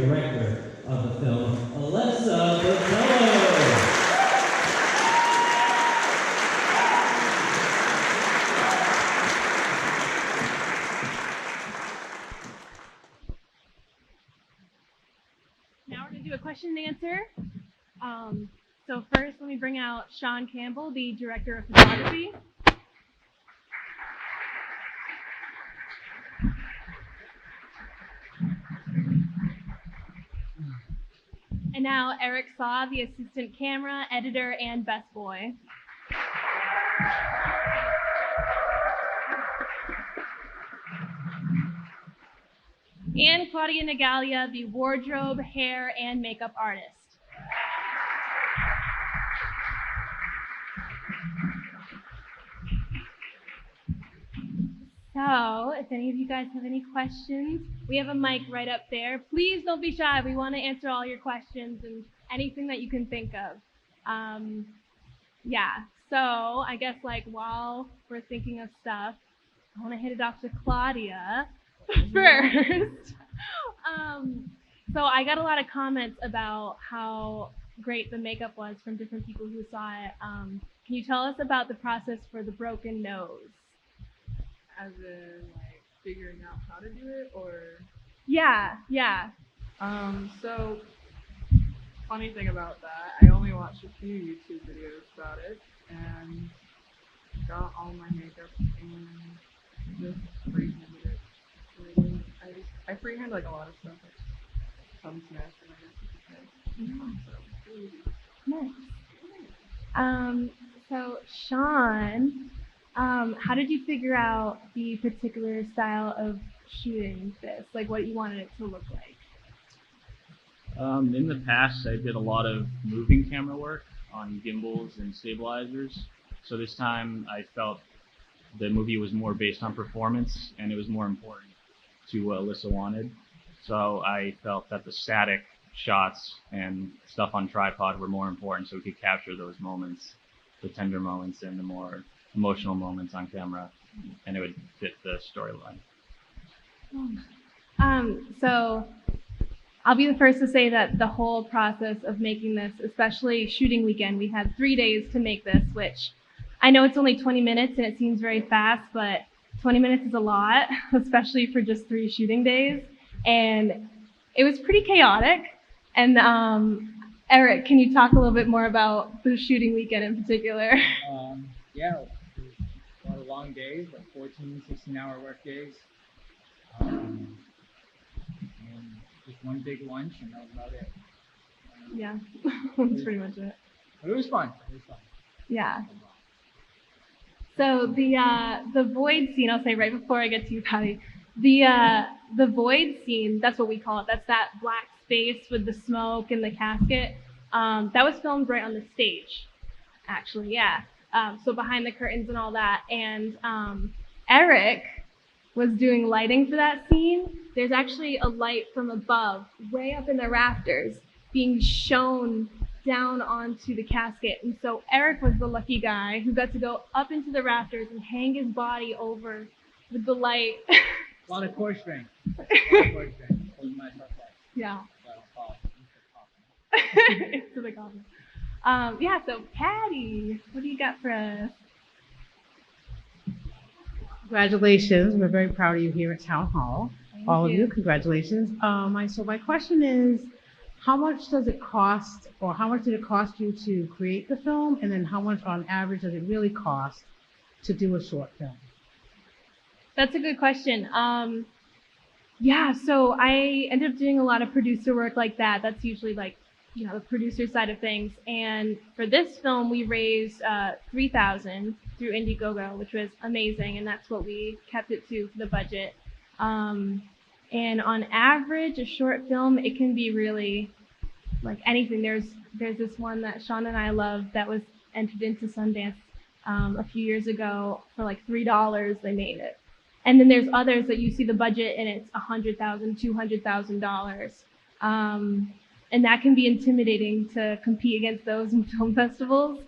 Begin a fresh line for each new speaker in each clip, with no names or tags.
director of the film, Alyssa Botelho.
Now we're going to do a question and answer. So first, let me bring out Sean Campbell, the director of photography. And now Erick Saw, the assistant camera, editor, and best boy. And Claudia Negalha, the wardrobe, hair, and makeup artist. So, if any of you guys have any questions, we have a mic right up there. Please don't be shy. We want to answer all your questions and anything that you can think of. Yeah, so I guess like while we're thinking of stuff, I want to hand it off to Claudia first. So I got a lot of comments about how great the makeup was from different people who saw it. Can you tell us about the process for the broken nose?
As in, like, figuring out how to do it, or?
Yeah.
So, funny thing about that, I only watched a few YouTube videos about it, and got all my makeup and just freehanded it. Really. I freehand like a lot of stuff, like some smash, and I guess you could say. So, really easy.
Nice. So Sean, how did you figure out the particular style of shooting this? Like what you wanted it to look like?
In the past, I did a lot of moving camera work on gimbals and stabilizers. So this time I felt the movie was more based on performance and it was more important to what Alyssa wanted. So I felt that the static shots and stuff on tripod were more important so we could capture those moments, the tender moments and the more emotional moments on camera, and it would fit the storyline.
So I'll be the first to say that the whole process of making this, especially shooting weekend, we had 3 days to make this, which I know it's only 20 minutes and it seems very fast, but 20 minutes is a lot, especially for just 3 shooting days. And it was pretty chaotic. And Erick, can you talk a little bit more about the shooting weekend in particular?
Yeah, it was a lot of long days, like 14, 16-hour work days. And just one big lunch, and that was about it.
Yeah, that's pretty much it.
But it was fun.
Yeah. So the void scene, I'll say right before I get to you, Patty, the void scene, that's what we call it. That's that black space with the smoke and the casket. That was filmed right on the stage, actually, yeah. So behind the curtains and all that. And Erick was doing lighting for that scene. There's actually a light from above, way up in the rafters, being shown down onto the casket. And so Erick was the lucky guy who got to go up into the rafters and hang his body over with the light.
A lot of core strength.
Yeah. Into the coffin. Yeah, so Patty, what do you got for us?
Congratulations. We're very proud of you here at Town Hall.
Thank
All
you.
of you, congratulations. So my question is, how much does it cost, or how much did it cost you to create the film? And then how much on average does it really cost to do a short film?
That's a good question. Yeah, so I ended up doing a lot of producer work like that. That's usually like, you know, the producer side of things. And for this film, we raised $3,000 through Indiegogo, which was amazing. And that's what we kept it to for the budget. And on average, a short film, it can be really like anything. There's this one that Sean and I love that was entered into Sundance a few years ago for like $3. They made it. And then there's others that you see the budget and it's $100,000, $200,000. And that can be intimidating to compete against those in film festivals.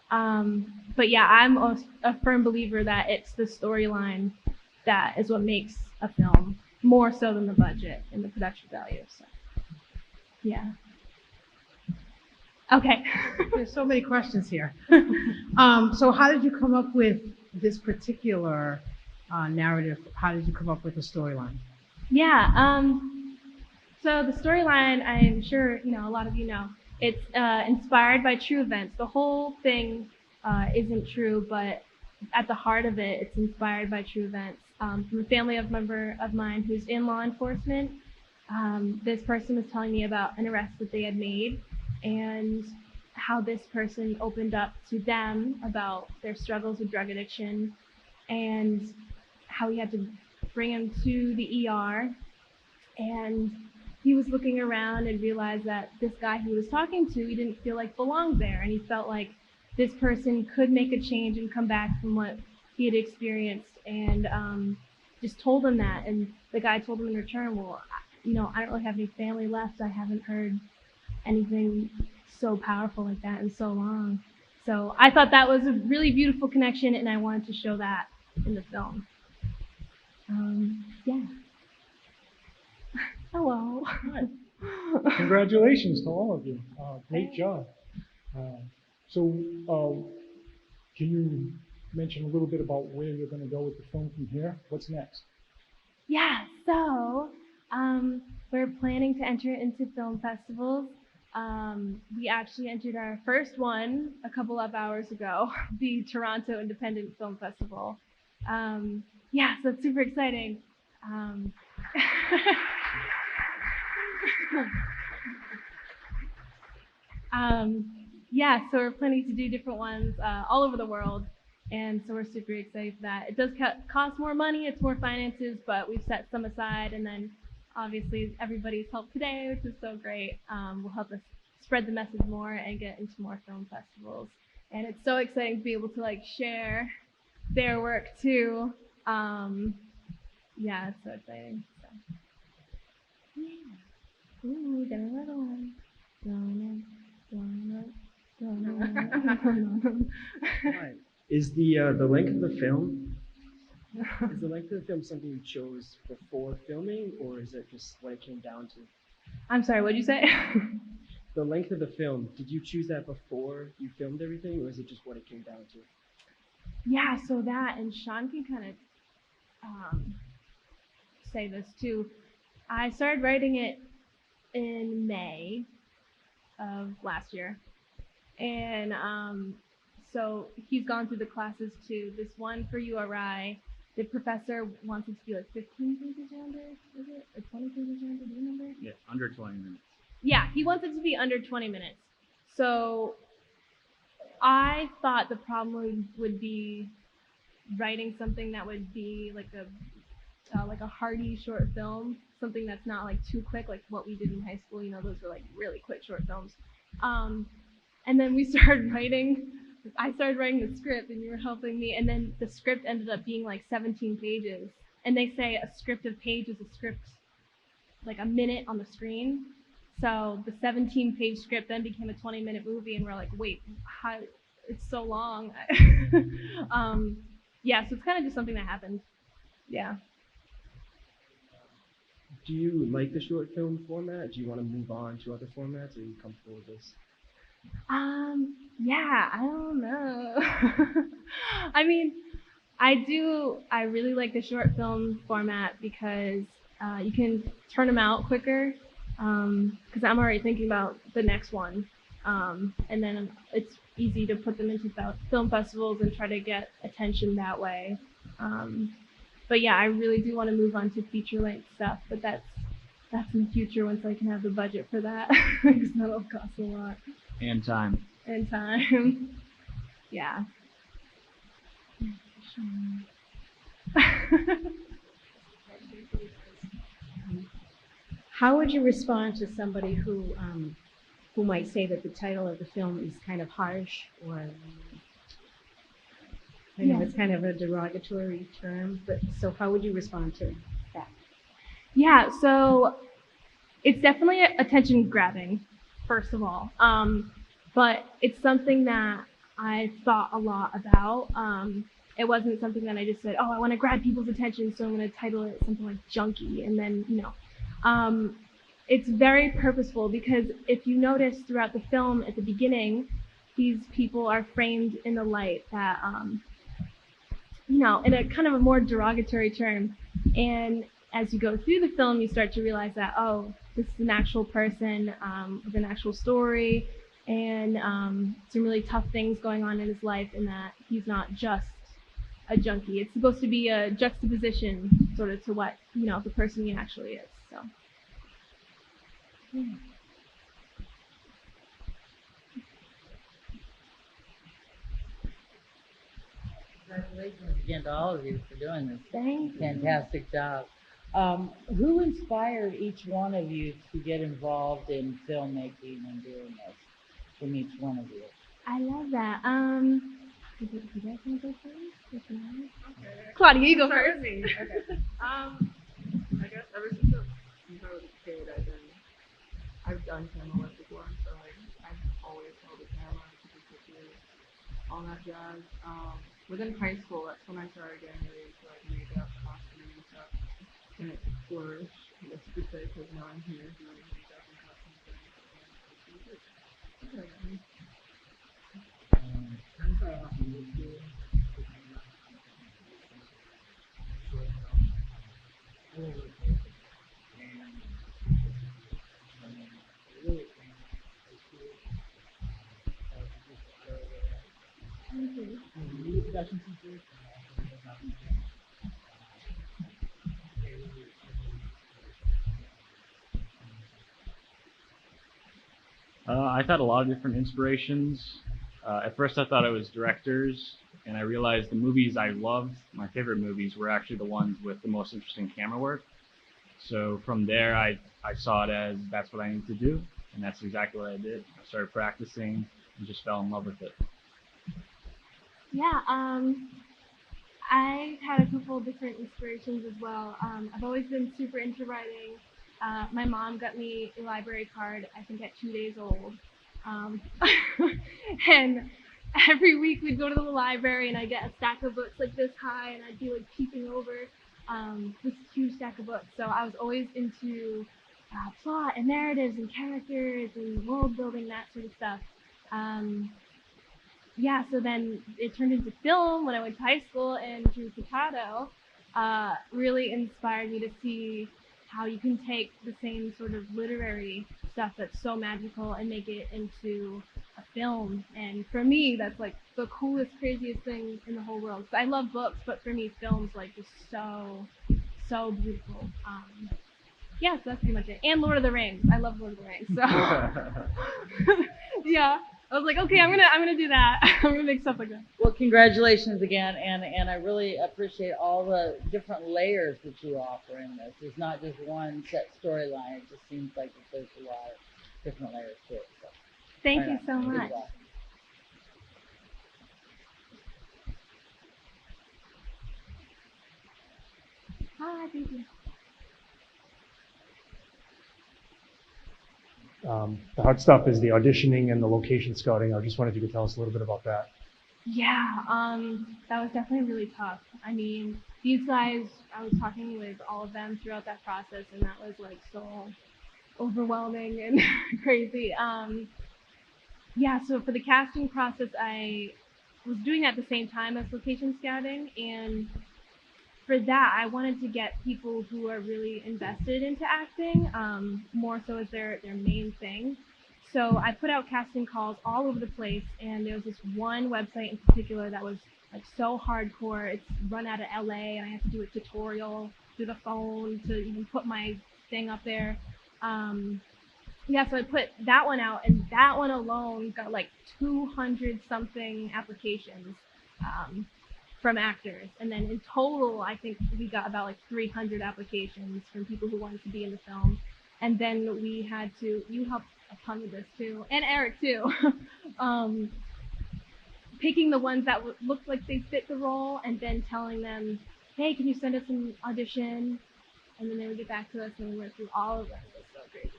But yeah, I'm a firm believer that it's the storyline that is what makes a film more so than the budget and the production value. So. Yeah. Okay.
There's so many questions here. So how did you come up with this particular narrative? How did you come up with the storyline?
Yeah. So the storyline, I'm sure a lot of you know, it's inspired by true events. The whole thing isn't true, but at the heart of it, it's inspired by true events. From a family member of mine who's in law enforcement, this person was telling me about an arrest that they had made and how this person opened up to them about their struggles with drug addiction and how he had to bring him to the ER. And he was looking around and realized that this guy he was talking to, he didn't feel like belonged there. And he felt like this person could make a change and come back from what he had experienced, and just told him that. And the guy told him in return, well, I don't really have any family left. I haven't heard anything so powerful like that in so long. So I thought that was a really beautiful connection, and I wanted to show that in the film. Yeah. Hello.
Hi. Congratulations to all of you. Great job. Can you mention a little bit about where you're going to go with the film from here? What's next?
Yeah, so we're planning to enter into film festivals. We actually entered our first one a couple of hours ago, the Toronto Independent Film Festival. Yeah, so it's super exciting. Yeah, so we're planning to do different ones all over the world, and so we're super excited for that. It does cost more money, it's more finances, but we've set some aside, and then obviously everybody's help today, which is so great, will help us spread the message more and get into more film festivals. And it's so exciting to be able to share their work too. Yeah, it's so exciting. So. Yeah. Ooh, got another one.
Right. Is the length of the film something you chose before filming, or is it just what it came down to?
I'm sorry, what'd you say?
The length of the film, did you choose that before you filmed everything, or is it just what it came down to?
Yeah, so that, and Sean can kind of say this too. I started writing it in May of last year, and so he's gone through the classes too. This one for URI, the professor wants it to be 15 pages longer, is it? Or 20 pages longer, do you remember?
Yeah, under 20 minutes.
Yeah, he wants it to be under 20 minutes. So I thought the problem would be writing something that would be like a hearty short film, something that's not too quick, like what we did in high school. Those were really quick short films. And then we started writing. I started writing the script, and you were helping me. And then the script ended up being 17 pages. And they say a script of page is a script a minute on the screen. So the 17-page script then became a 20-minute movie, and we're like, wait, how? It's so long. Yeah, so it's kind of just something that happened. Yeah.
Do you like the short film format? Do you want to move on to other formats? Are you comfortable with this?
Yeah, I don't know. I mean, I really like the short film format because you can turn them out quicker, because I'm already thinking about the next one. And then it's easy to put them into film festivals and try to get attention that way. But yeah, I really do want to move on to feature-length stuff, but that's in the future once I can have the budget for that, because that'll cost a lot.
And time.
And time. Yeah.
How would you respond to somebody who might say that the title of the film is kind of harsh, or I know it's kind of a derogatory term, but so how would you respond to that?
Yeah, so it's definitely attention grabbing, first of all. But it's something that I thought a lot about. It wasn't something that I just said, oh, I want to grab people's attention, so I'm going to title it something like Junkie, and then, it's very purposeful because if you notice throughout the film at the beginning, these people are framed in the light that, in a kind of a more derogatory term. And as you go through the film, you start to realize that, oh, this is an actual person with an actual story and some really tough things going on in his life, and that he's not just a junkie. It's supposed to be a juxtaposition sort of to what, the person he actually is. So. Yeah.
Congratulations again to all of you for doing this.
Thank you.
Fantastic job. Who inspired each one of you to get involved in filmmaking and doing this from each one of you?
I love that. You guys want to go first? Okay. Claudia, you go first.
Me. Okay. I guess ever since I was a kid, I've done camera work before, so I've always held a camera, taking pictures, all that jazz. Within high school, that's when I started getting really into makeup, costuming and stuff, and it flourished, I guess you could say, because now I'm here doing makeup and costumes and okay.
I've had a lot of different inspirations. At first I thought it was directors, and I realized the movies I loved, my favorite movies, were actually the ones with the most interesting camera work. So from there I saw it as that's what I need to do, and that's exactly what I did. I started practicing and just fell in love with it.
Yeah, I had a couple of different inspirations as well. I've always been super into writing. My mom got me a library card, I think at 2 days old. And every week we'd go to the library and I'd get a stack of books like this high, and I'd be like peeping over this huge stack of books. So I was always into plot and narratives and characters and world building, that sort of stuff. Yeah, so then it turned into film when I went to high school, and Drew Picado really inspired me to see how you can take the same sort of literary stuff that's so magical and make it into a film. And for me, that's like the coolest, craziest thing in the whole world. I love books, but for me, film's like just so beautiful. Yeah, so that's pretty much it. And Lord of the Rings. I love Lord of the Rings. So yeah. I was like, okay, I'm gonna do that. I'm gonna make stuff like that.
Well, congratulations again, and I really appreciate all the different layers that you offer in this. It's not just one set storyline. It just seems like there's a lot of different layers to it. So,
thank you so much. Hi, thank you.
The hard stuff is the auditioning and the location scouting. I just wondered if you could tell us a little bit about that.
Yeah, that was definitely really tough. I mean, these guys, I was talking with all of them throughout that process, and that was like so overwhelming and crazy. Yeah, so for the casting process, I was doing that at the same time as location scouting, and for that, I wanted to get people who are really invested into acting, more so as their main thing. So I put out casting calls all over the place, and there was this one website in particular that was like so hardcore. It's run out of LA, and I had to do a tutorial through the phone to even put my thing up there. Yeah, so I put that one out, and that one alone got like 200 something applications from actors. And then in total, I think we got about like 300 applications from people who wanted to be in the film. And then we had to, you helped a ton with this too, and Erick too, picking the ones that looked like they fit the role, and then telling them, hey, can you send us an audition? And then they would get back to us, and we went through all of them. It was so crazy.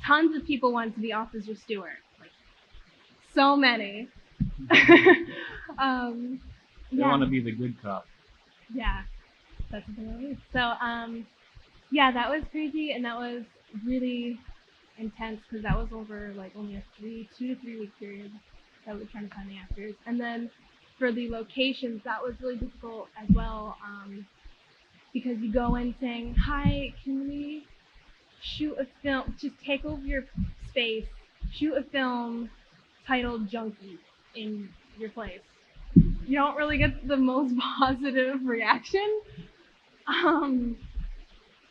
Tons of people wanted to be Officer Stewart, like so many.
They want to be the good cop.
Yeah, that's what they want to be. So, Yeah, that was crazy, and that was really intense because that was over like only a 2 to 3 week period that we were trying to find the actors. And then for the locations, that was really difficult as well, because you go in saying, "Hi, can we shoot a film? Just take over your space, shoot a film titled Junkie in your place." You don't really get the most positive reaction.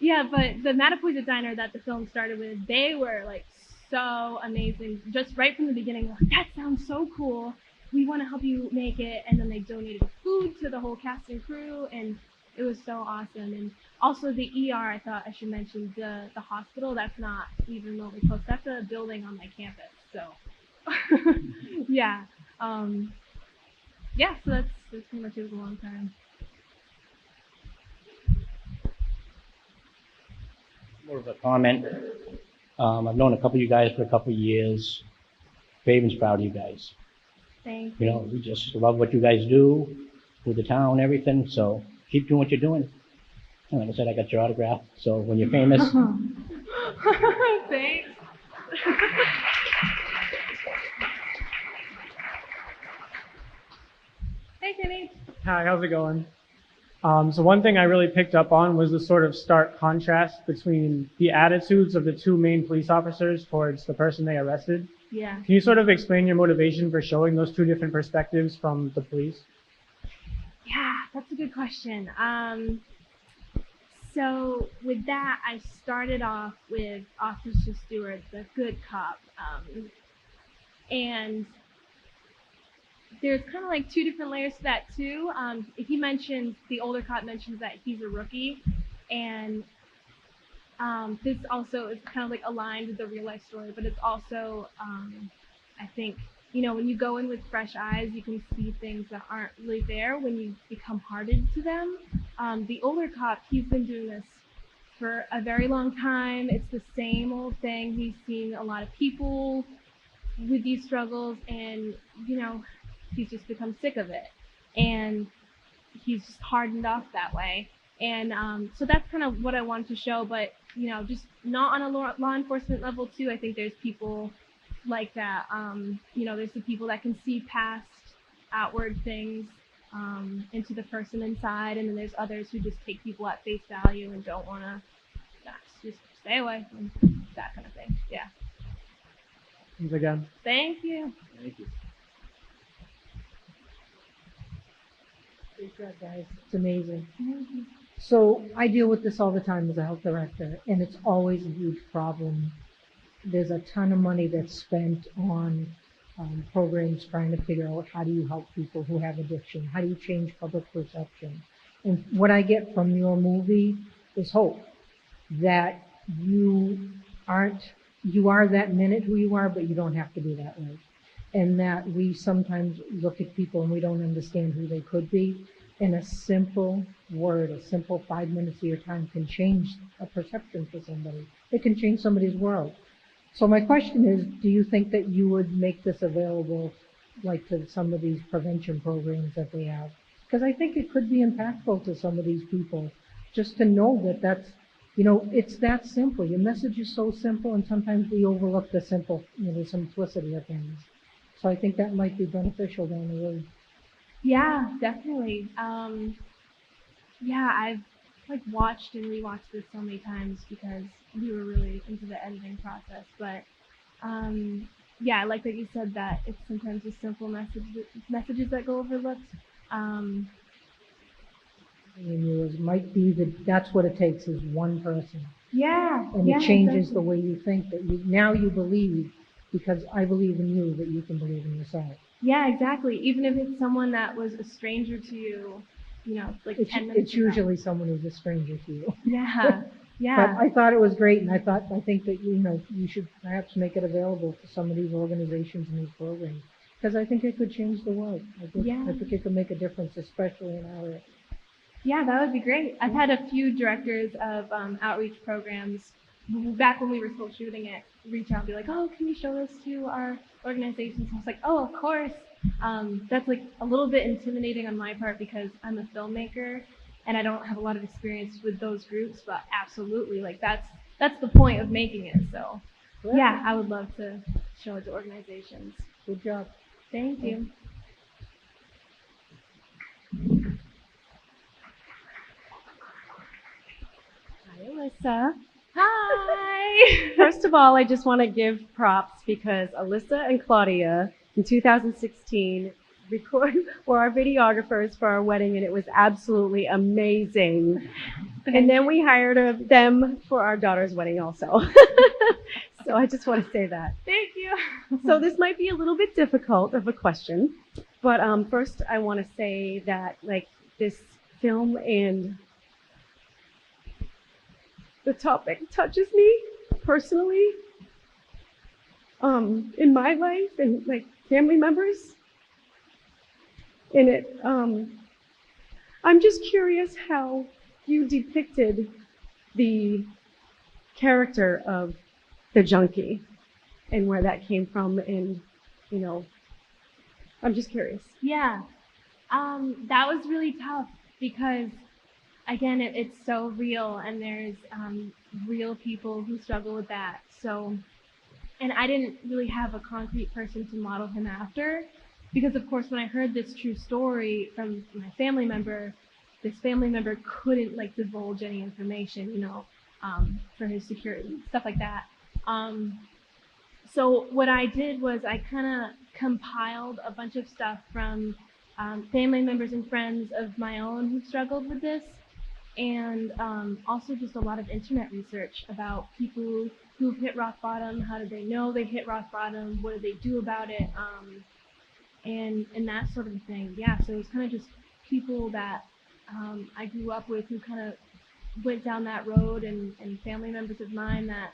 Yeah, but the Matapoisa diner that the film started with, they were like so amazing. Just right from the beginning, like, that sounds so cool. We want to help you make it. And then they donated food to the whole cast and crew, and it was so awesome. And also the ER, I thought I should mention, the hospital, that's not even remotely close. That's a building on my campus. So yeah. Yeah, so that's pretty much, it was a long time.
More of a comment. I've known a couple of you guys for a couple of years. Fairhaven's proud of you guys.
Thank
You
you.
know, we just love what you guys do with the town, everything. So keep doing what you're doing. And like I said, I got your autograph. So when you're famous,
Thanks. Hey, Kenny.
Hi, how's it going? So one thing I really picked up on was the sort of stark contrast between the attitudes of the two main police officers towards the person they arrested.
Yeah.
Can you sort of explain your motivation for showing those two different perspectives from the police?
Yeah, that's a good question. So with that, I started off with Officer Stewart, the good cop, and there's kind of like two different layers to that too. He mentions, the older cop mentions that he's a rookie, and this also is kind of like aligned with the real life story, but it's also, I think, you know, when you go in with fresh eyes, you can see things that aren't really there when you become hardened to them. The older cop, he's been doing this for a very long time. It's the same old thing. He's seen a lot of people with these struggles, and, you know, he's just become sick of it. And he's just hardened off that way. And so that's kind of what I wanted to show, but, you know, just not on a law enforcement level too. I think there's people like that. You know, there's the people that can see past outward things into the person inside, and then there's others who just take people at face value and don't want to, just stay away from that kind of thing. Yeah.
Thanks again.
Thank you.
Thank you.
Great job, guys. It's amazing. So I deal with this all the time as a health director, and it's always a huge problem. There's a ton of money that's spent on programs trying to figure out how do you help people who have addiction? How do you change public perception? And what I get from your movie is hope that you are that minute who you are, but you don't have to be that way. And that we sometimes look at people and we don't understand who they could be. And a simple word, a simple 5 minutes of your time can change a perception for somebody. It can change somebody's world. So my question is, do you think that you would make this available, like to some of these prevention programs that they have? Because I think it could be impactful to some of these people, just to know that that's, you know, it's that simple. Your message is so simple, and sometimes we overlook the simple, you know, the simplicity of things. So I think that might be beneficial down the road.
Yeah, definitely. Yeah, I've like watched and rewatched this so many times because we were really into the editing process. But yeah, I like that you said that it's sometimes just simple messages that go overlooked.
It might be that's what it takes, is one person.
Yeah.
And
yeah,
it changes
exactly.
the way you think, that you believe, because I believe in you, that you can believe in yourself.
Yeah, exactly. Even if it's someone that was a stranger to you, you know, like 10 minutes
It's usually someone who's a stranger to you.
Yeah, yeah.
But I thought it was great, and I think that, you know, you should perhaps make it available to some of these organizations and these programs, because I think it could change the world. I think it could make a difference, especially in our area.
Yeah, that would be great. I've had a few directors of outreach programs back when we were still shooting it reach out and be like, oh, can you show this to our organizations? I was like, oh, of course. That's like a little bit intimidating on my part because I'm a filmmaker, and I don't have a lot of experience with those groups, but absolutely, like that's the point of making it. So yeah, I would love to show it to organizations.
Good job.
Thank you.
Hi, Alyssa.
Hi.
First of all, I just want to give props because Alyssa and Claudia in 2016 were our videographers for our wedding, and it was absolutely amazing. And then we hired them for our daughter's wedding also. So I just want to say that.
Thank you.
So this might be a little bit difficult of a question, but first I want to say that like this film and the topic touches me personally in my life and like family members. And it, I'm just curious how you depicted the character of the junkie and where that came from, and you know, I'm just curious.
Yeah, that was really tough because, again, it's so real, and there's real people who struggle with that. So, and I didn't really have a concrete person to model him after, because of course when I heard this true story from my family member, this family member couldn't like divulge any information, you know, for his security, stuff like that. So what I did was I kind of compiled a bunch of stuff from family members and friends of my own who struggled with this, and also just a lot of internet research about people who've hit rock bottom. How did they know they hit rock bottom? What did they do about it? And that sort of thing. Yeah, so it was kind of just people that I grew up with who kind of went down that road, and family members of mine that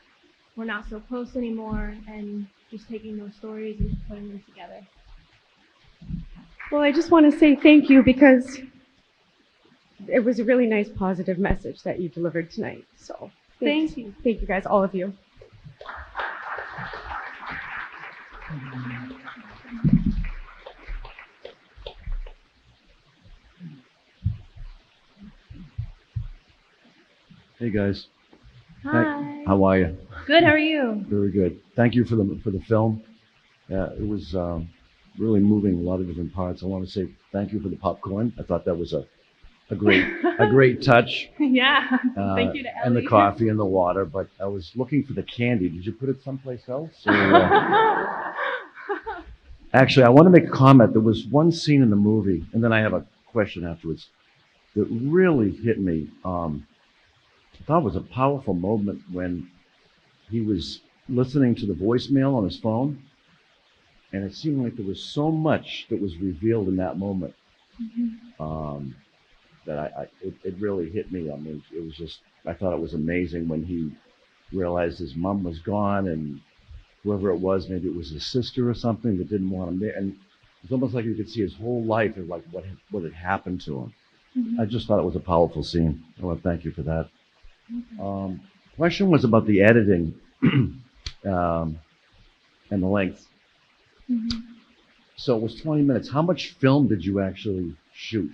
were not so close anymore, and just taking those stories and putting them together.
Well, I just want to say thank you because it was a really nice positive message that you delivered tonight. So
Thank you.
Thank you guys, all of you.
Hey guys.
Hi.
How are you?
Good. How are you?
Very good. Thank you for the film. It was really moving, a lot of different parts. I want to say thank you for the popcorn. I thought that was a great touch.
Yeah. Thank you to Ellie.
And the coffee and the water. But I was looking for the candy. Did you put it someplace else? Or, actually, I want to make a comment. There was one scene in the movie, and then I have a question afterwards, that really hit me. I thought it was a powerful moment when he was listening to the voicemail on his phone, and it seemed like there was so much that was revealed in that moment. That it really hit me. I mean, it was just, I thought it was amazing when he realized his mom was gone, and whoever it was, maybe it was his sister or something that didn't want him there, and it's almost like you could see his whole life and like what had happened to him. I just thought it was a powerful scene. I want to thank you for that. Question was about the editing and the length. So it was 20 minutes. How much film did you actually shoot?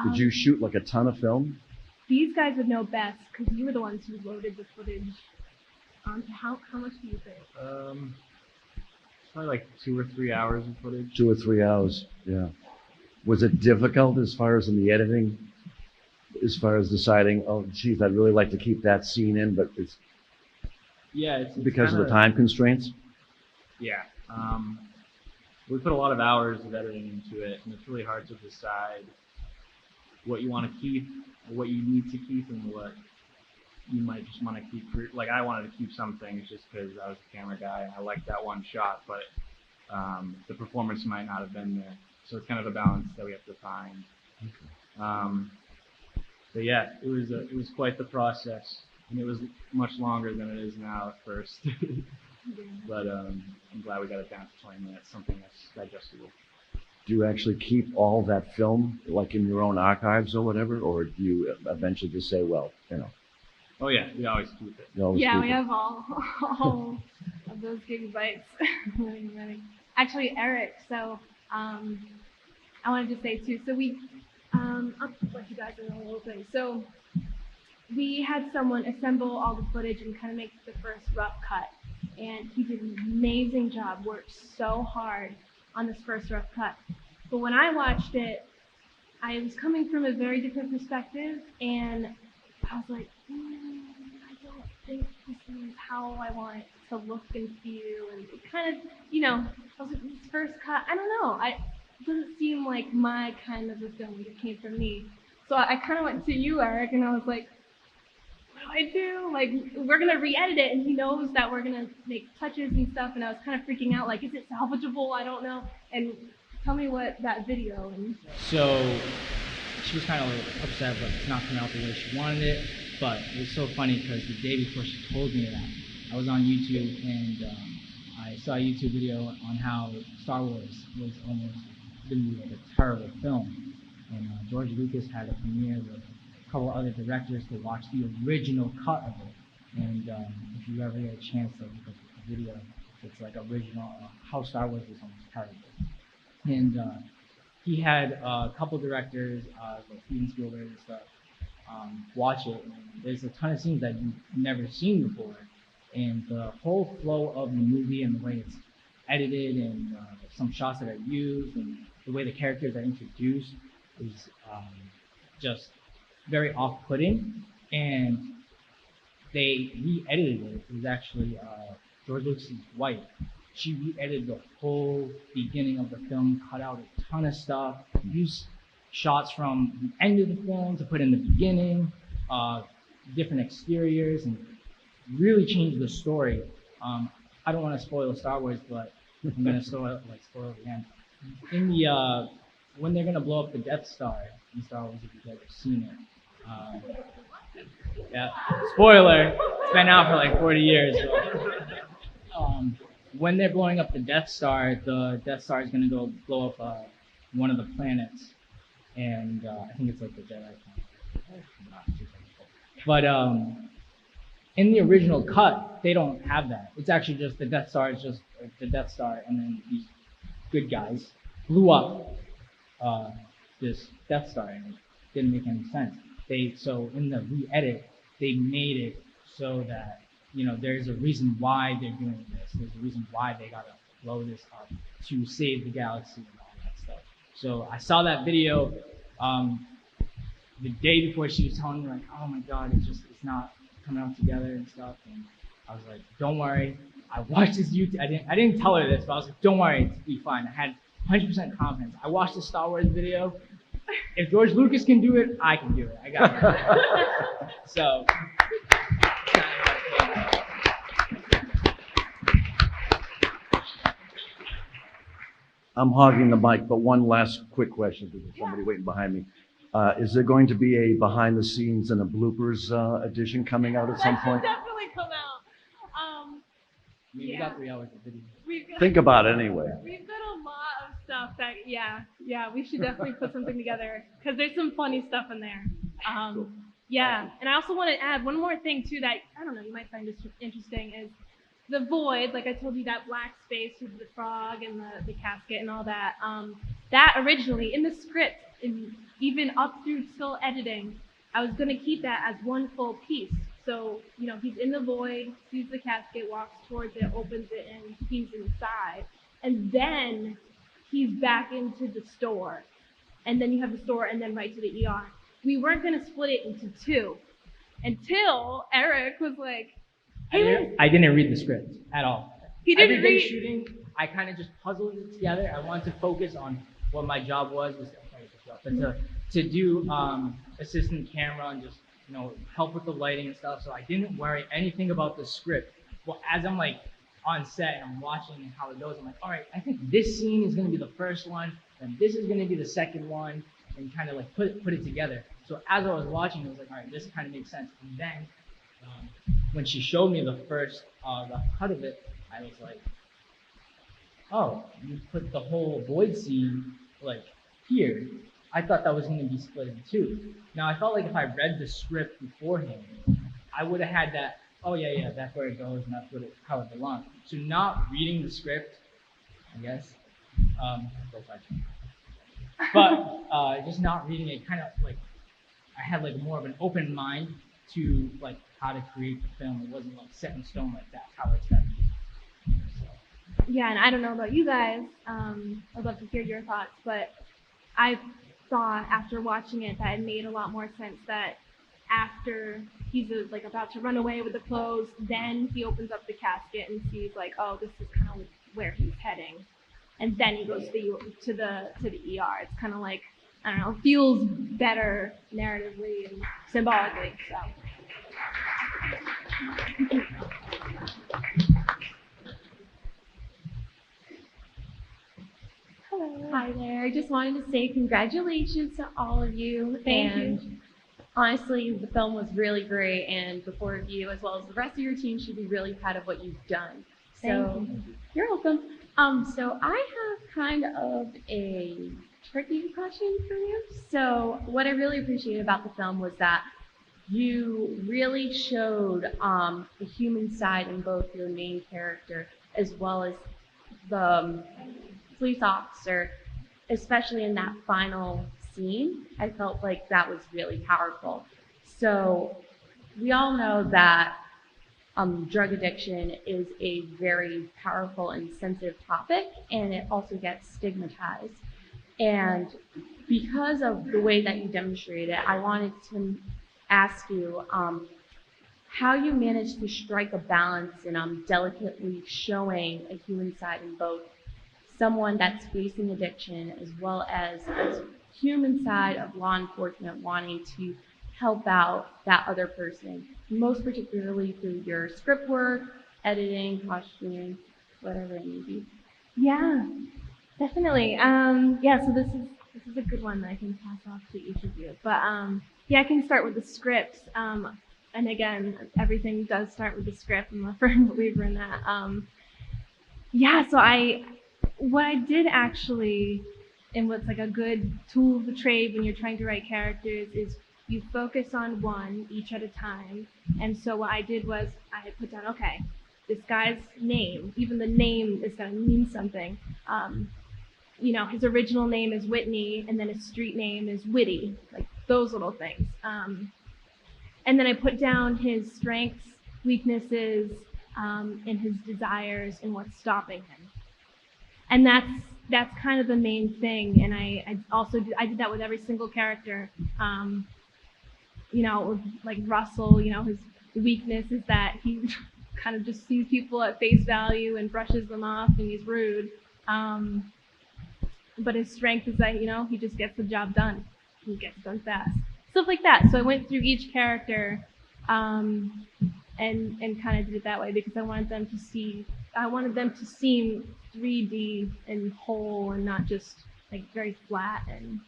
Did you shoot like a ton of film?
These guys would know best because you were the ones who loaded the footage onto. How much do you think?
Probably like 2 or 3 hours of footage.
2 or 3 hours, yeah. Was it difficult as far as in the editing? As far as deciding, oh, geez, I'd really like to keep that scene in, but it's because of the time constraints?
Yeah. We put a lot of hours of editing into it, and it's really hard to decide what you want to keep, or what you need to keep, and what you might just want to keep. Like, I wanted to keep some things just because I was a camera guy and I liked that one shot, but the performance might not have been there. So it's kind of a balance that we have to find. But yeah, it was quite the process, and it was much longer than it is now at first. But I'm glad we got it down to 20 minutes, something that's digestible.
Do you actually keep all that film, like in your own archives or whatever, or do you eventually just say, well, you know?
Oh yeah, we always keep it.
We have all of those gigabytes running. Actually, Erick. So I wanted to say too. So we I'll let you guys know the whole thing. So we had someone assemble all the footage and kind of make the first rough cut. And he did an amazing job, worked so hard on this first rough cut. But when I watched it, I was coming from a very different perspective, and I was like, I don't think this is how I want it to look and feel. And it kind of, I was like, this first cut, I don't know. It doesn't seem like my kind of a film that came from me. So I kind of went to you, Eric, and I was like, what do I do? Like, we're going to re-edit it, and he knows that we're going to make touches and stuff, and I was kind of freaking out, like, is it salvageable? I don't know. And tell me what that video.
So she was kind of upset, but it's not coming out the way she wanted it. But it was so funny because the day before she told me that, I was on YouTube and I saw a YouTube video on how Star Wars was almost going to be like a terrible film. And George Lucas had a premiere with a couple other directors to watch the original cut of it. And if you ever get a chance to look at the video, it's like original, how Star Wars was almost terrible. And he had a couple directors, like Steven Spielberg and stuff, watch it. And there's a ton of scenes that you've never seen before. And the whole flow of the movie and the way it's edited and some shots that are used and the way the characters are introduced is just very off-putting. And they re-edited it. It was actually George Lucas's wife. She re-edited the whole beginning of the film, cut out a ton of stuff, used shots from the end of the film to put in the beginning, different exteriors, and really changed the story. I don't want to spoil Star Wars, but I'm gonna spoil it again. In the when they're gonna blow up the Death Star in Star Wars, if you guys have seen it. Yeah, spoiler. It's been out for like 40 years. When they're blowing up the Death Star is gonna go blow up one of the planets, and I think it's like the Jedi planet. But in the original cut, they don't have that. It's actually just the Death Star is just the Death Star, and then these good guys blew up this Death Star, and it didn't make any sense. So in the re-edit, they made it so that there's a reason why they're doing this. There's a reason why they gotta blow this up to save the galaxy and all that stuff. So I saw that video the day before she was telling me, like, oh my God, it's not coming out together and stuff. And I was like, don't worry. I watched this YouTube. I didn't tell her this, but I was like, don't worry, it'll be fine. I had 100% confidence. I watched the Star Wars video. If George Lucas can do it, I can do it. I got it. So.
I'm hogging the mic, but one last quick question because there's somebody waiting behind me. Is there going to be a behind the scenes and a bloopers edition coming out at some point?
Definitely come out.
We got 3 hours of video.
Think about it anyway.
We've got a lot of stuff that, we should definitely put something together because there's some funny stuff in there. Yeah, and I also want to add one more thing too that, I don't know, you might find this interesting is the void, like I told you, that black space with the frog and the casket and all that. That originally, in the script, even up through still editing, I was going to keep that as one full piece. So, he's in the void, sees the casket, walks towards it, opens it, and he's inside. And then he's back into the store. And then you have the store and then right to the ER. We weren't going to split it into 2 until Eric was like, hey,
I didn't read the script at all.
He didn't
Every day
read.
shooting, I kind of just puzzled it together. I wanted to focus on what my job was to do assistant camera and just help with the lighting and stuff. So I didn't worry anything about the script. Well, as I'm like on set and I'm watching how it goes, I'm like, all right, I think this scene is going to be the first one, and this is going to be the second one, and kind of like put it together. So as I was watching, I was like, all right, this kind of makes sense. And then when she showed me the first rough cut of it, I was like, oh, you put the whole void scene like here. I thought that was going to be split in 2. Now I felt like if I read the script beforehand, I would have had that, oh yeah, that's where it goes and that's how it belongs. So not reading the script, I guess, But just not reading it, kind of like I had like more of an open mind to like how to create the film. It wasn't like set in stone like that's how it's gonna be. So.
Yeah, and I don't know about you guys. I'd love to hear your thoughts, but I thought after watching it that it made a lot more sense that after he's like about to run away with the clothes, then he opens up the casket and sees like, oh, this is kind of where he's heading, and then he goes to the ER. It's kind of like, I don't know, feels better narratively and symbolically. So.
Hello. Hi there. I just wanted to say congratulations to all of you.
Thank you.
Honestly, the film was really great, and the four of you, as well as the rest of your team, should be really proud of what you've done. So, you're welcome. So I have kind of a tricky question for you. So what I really appreciated about the film was that you really showed the human side in both your main character as well as the police officer, especially in that final scene. I felt like that was really powerful. So we all know that drug addiction is a very powerful and sensitive topic, and it also gets stigmatized. And because of the way that you demonstrated it, I wanted to ask you how you managed to strike a balance in delicately showing a human side in both someone that's facing addiction as well as a human side of law enforcement wanting to help out that other person, most particularly through your script work, editing, costuming, whatever it may be.
Yeah, definitely. Yeah, so this is a good one that I can pass off to each of you. But yeah, I can start with the script. And again, everything does start with the script. I'm a firm believer in that. Yeah, so what I did actually, and what's like a good tool of the trade when you're trying to write characters, is you focus on one each at a time. And so what I did was I had put down, okay, this guy's name, even the name is going to mean something. You know, his original name is Whitney, and then his street name is Witty, like those little things. And then I put down his strengths, weaknesses, and his desires and what's stopping him. And that's kind of the main thing. And I did that with every single character. You know, like Russell, you know, his weakness is that he kind of just sees people at face value and brushes them off, and he's rude. But his strength is that, you know, he just gets the job done. He gets done fast. Stuff like that. So I went through each character and kind of did it that way because I wanted them to seem 3D and whole and not just like very flat and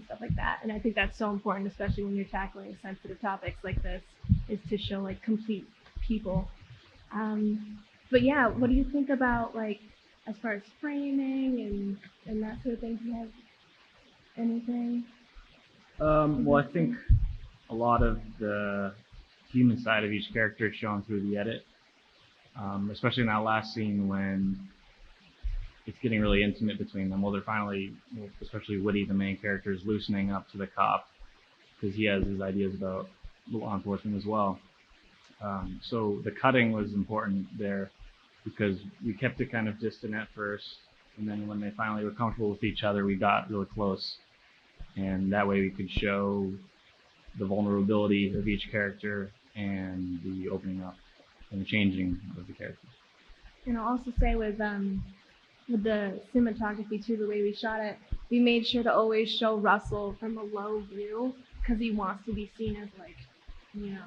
stuff like that. And I think that's so important, especially when you're tackling sensitive topics like this, is to show like complete people. But yeah, what do you think about like as far as framing and that sort of thing? Do you have anything?
Well, I think a lot of the human side of each character is shown through the edit, especially in that last scene when it's getting really intimate between them. Well, they're finally, especially Woody, the main character, is loosening up to the cop because he has his ideas about law enforcement as well. So the cutting was important there because we kept it kind of distant at first, and then when they finally were comfortable with each other, we got really close. And that way we could show the vulnerability of each character and the opening up and the changing of the characters.
And I'll also say with the cinematography too, the way we shot it, we made sure to always show Russell from a low view because he wants to be seen as like, you know,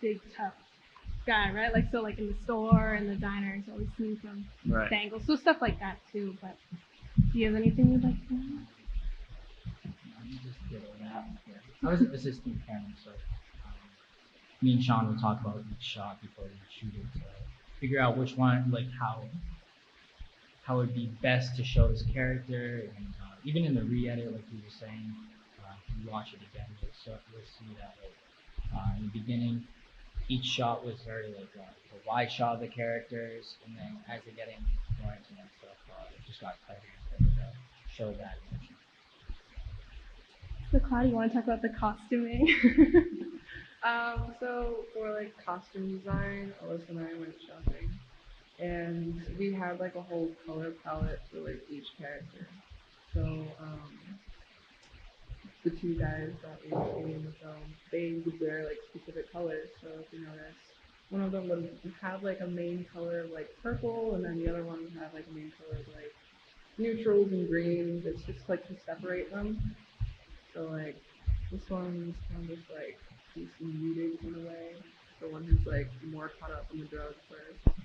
big tough guy, right? Like so, like in the store and the diner, he's always seen from this angle. So stuff like that too. But do you have anything you'd like to know?
I was an assistant camera, so me and Sean would talk about each shot before we shoot it to figure out which one, like how it would be best to show this character. And even in the re-edit, like you were saying, if you watch it again, you'll see that like, in the beginning, each shot was very like a wide shot of the characters, and then as they're getting more intimate stuff, it just got tighter to show that emotion.
So Claudia, you want to talk about the costuming?
So for like costume design, Alyssa and I went shopping, and we had like a whole color palette for like each character. So the two guys that we see in the film, they would wear like specific colors. So if you notice, one of them would have like a main color of like purple, and then the other one would have like a main color of like neutrals and greens. It's just like to separate them. So like this one's kind of just like he's muted in a way. The one who's like more caught up in the drugs first.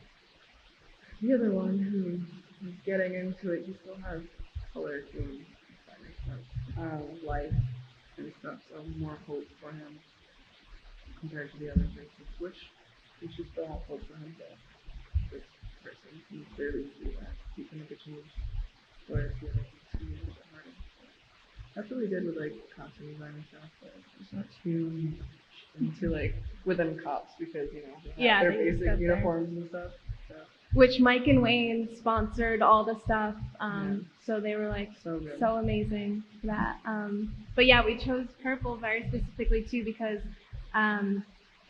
The other one who's getting into it, he still has color to him, if that makes sense. Life and stuff, so more hope for him compared to the other faces, which we should still have hope for him, but this person can clearly see that he can make a change, whereas the other can see a little bit harder. That's what we did with like costume design and stuff, but it's not too into like within cops because they have their
they just
basic
got
uniforms and stuff. So.
Which Mike and Wayne sponsored all the stuff, so they were like so amazing for that. But yeah, we chose purple very specifically too because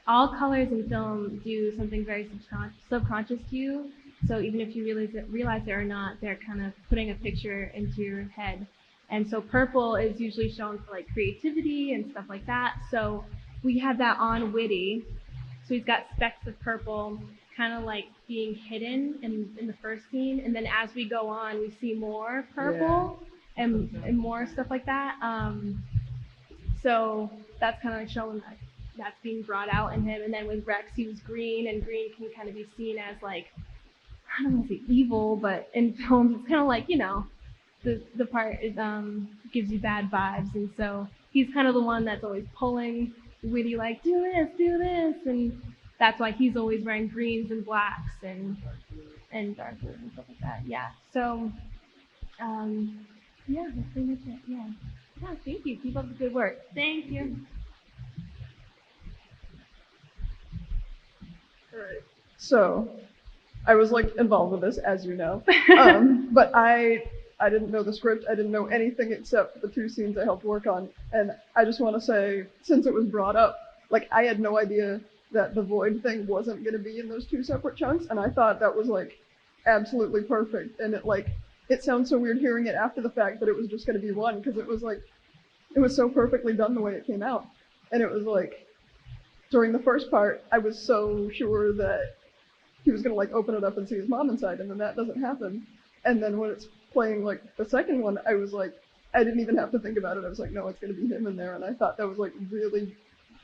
all colors in film do something very subconscious to you. So even if you realize it or not, they're kind of putting a picture into your head. And so purple is usually shown for like creativity and stuff like that. So we had that on Witty. So he's got specks of purple kind of like being hidden in the first scene. And then as we go on, we see more purple and more stuff like that. So that's kind of like showing that that's being brought out in him. And then with Rex, he was green, and green can kind of be seen as like, I don't want to say evil, but in films, it's kind of like, the part is, gives you bad vibes. And so he's kind of the one that's always pulling Witty like, do this. And that's why he's always wearing greens and blacks and dark blue and stuff like that. Yeah. So, yeah, that's pretty much it. Yeah. Yeah, thank you. Keep up the good work. Thank you.
All right. So, I was like involved with this, as you know, but I didn't know the script. I didn't know anything except the two scenes I helped work on. And I just want to say, since it was brought up, like I had no idea that the void thing wasn't going to be in those two separate chunks. And I thought that was like absolutely perfect. And it sounds so weird hearing it after the fact that it was just going to be one, because it was so perfectly done the way it came out. And it was like, during the first part, I was so sure that he was going to like open it up and see his mom inside, and then that doesn't happen. And then when it's playing like the second one, I was like, I didn't even have to think about it. I was like, no, it's going to be him in there. And I thought that was like really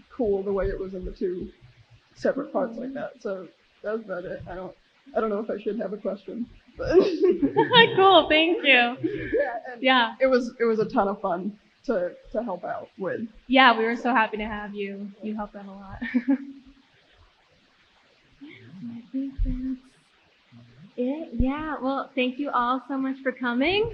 cool the way it was in the two separate parts like that. So that's about it. I don't know if I should have a question, but
cool, thank you. Yeah.
It was a ton of fun to help out with.
Yeah, we were so happy to have you. You helped out a lot. I think that's it. Yeah, well, thank you all so much for coming.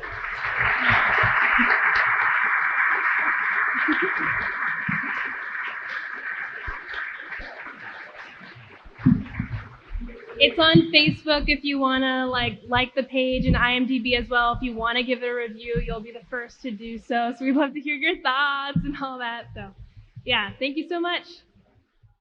It's on Facebook if you want to like the page, and IMDb as well. If you want to give it a review, you'll be the first to do so. So we'd love to hear your thoughts and all that. So yeah, thank you so much.